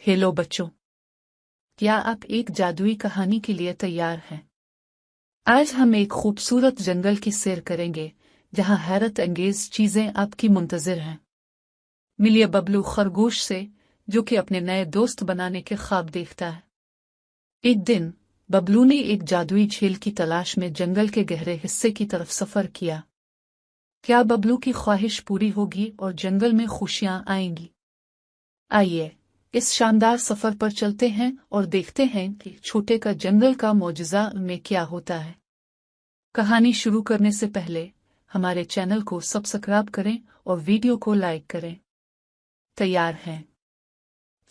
Hello बच्चों, क्या आप एक जादुई कहानी के लिए तैयार हैं? आज हम एक खूबसूरत जंगल की सैर करेंगे जहां हैरत अंगेज चीजें आपकी मुंतजिर हैं। मिलिए बबलू खरगोश से, जो कि अपने नए दोस्त बनाने के ख्वाब देखता है। एक दिन बबलू ने एक जादुई झील की तलाश में जंगल के गहरे हिस्से की तरफ सफर किया। क्या बबलू की ख्वाहिश पूरी होगी और जंगल में खुशियां आएंगी? आइए इस शानदार सफर पर चलते हैं और देखते हैं कि छोटे का जंगल का मौजज़ा में क्या होता है। कहानी शुरू करने से पहले हमारे चैनल को सब्सक्राइब करें और वीडियो को लाइक करें। तैयार हैं?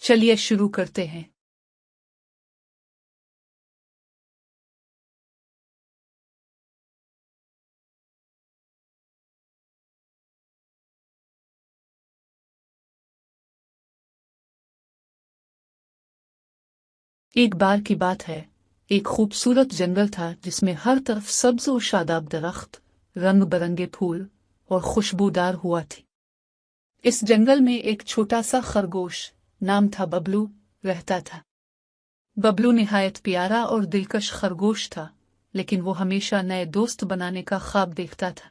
चलिए शुरू करते हैं। एक बार की बात है, एक खूबसूरत जंगल था जिसमें हर तरफ सब्ज और शादाब दरख्त, रंग बिरंगे फूल और खुशबूदार हुआ थी। इस जंगल में एक छोटा सा खरगोश, नाम था बबलू, रहता था। बबलू निहायत प्यारा और दिलकश खरगोश था, लेकिन वो हमेशा नए दोस्त बनाने का ख्वाब देखता था।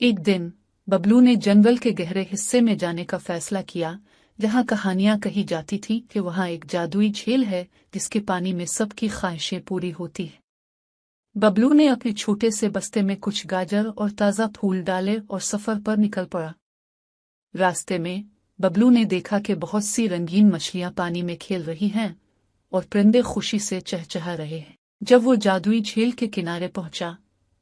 एक दिन बबलू ने जंगल के गहरे हिस्से में जाने का फैसला किया, जहां कहानियां कही जाती थी कि वहां एक जादुई झील है जिसके पानी में सबकी ख्वाहिशें पूरी होती हैं। बबलू ने अपने छोटे से बस्ते में कुछ गाजर और ताज़ा फूल डाले और सफर पर निकल पड़ा। रास्ते में बबलू ने देखा कि बहुत सी रंगीन मछलियां पानी में खेल रही हैं और परिंदे खुशी से चहचहा रहे हैं। जब वो जादुई झील के किनारे पहुंचा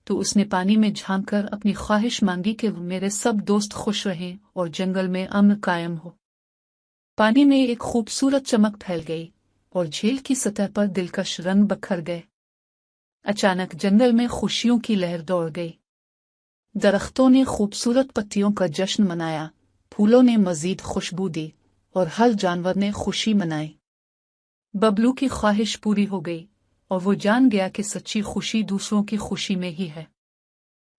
तो उसने पानी में झांककर अपनी ख्वाहिश मांगी कि मेरे सब दोस्त खुश रहें और जंगल में अमन कायम हो। पानी में एक खूबसूरत चमक फैल गई और झील की सतह पर दिलकश रंग बखर गए। अचानक जंगल में खुशियों की लहर दौड़ गई। दरख्तों ने खूबसूरत पत्तियों का जश्न मनाया, फूलों ने मजीद खुशबू दी और हर जानवर ने खुशी मनाई। बबलू की ख्वाहिश पूरी हो गई और वो जान गया कि सच्ची खुशी दूसरों की खुशी में ही है।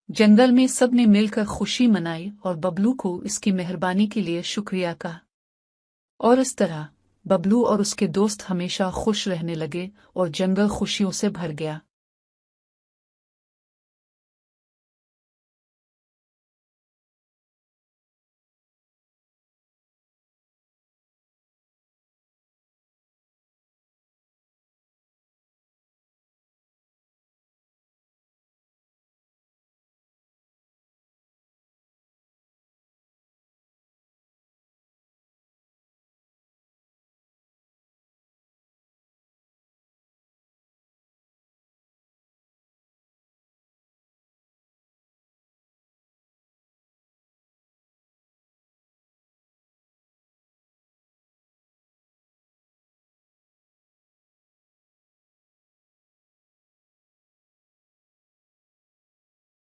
जंगल में सब ने मिलकर खुशी मनाई और बबलू को इसकी मेहरबानी के लिए शुक्रिया कहा। और इस तरह बबलू और उसके दोस्त हमेशा खुश रहने लगे और जंगल खुशियों से भर गया।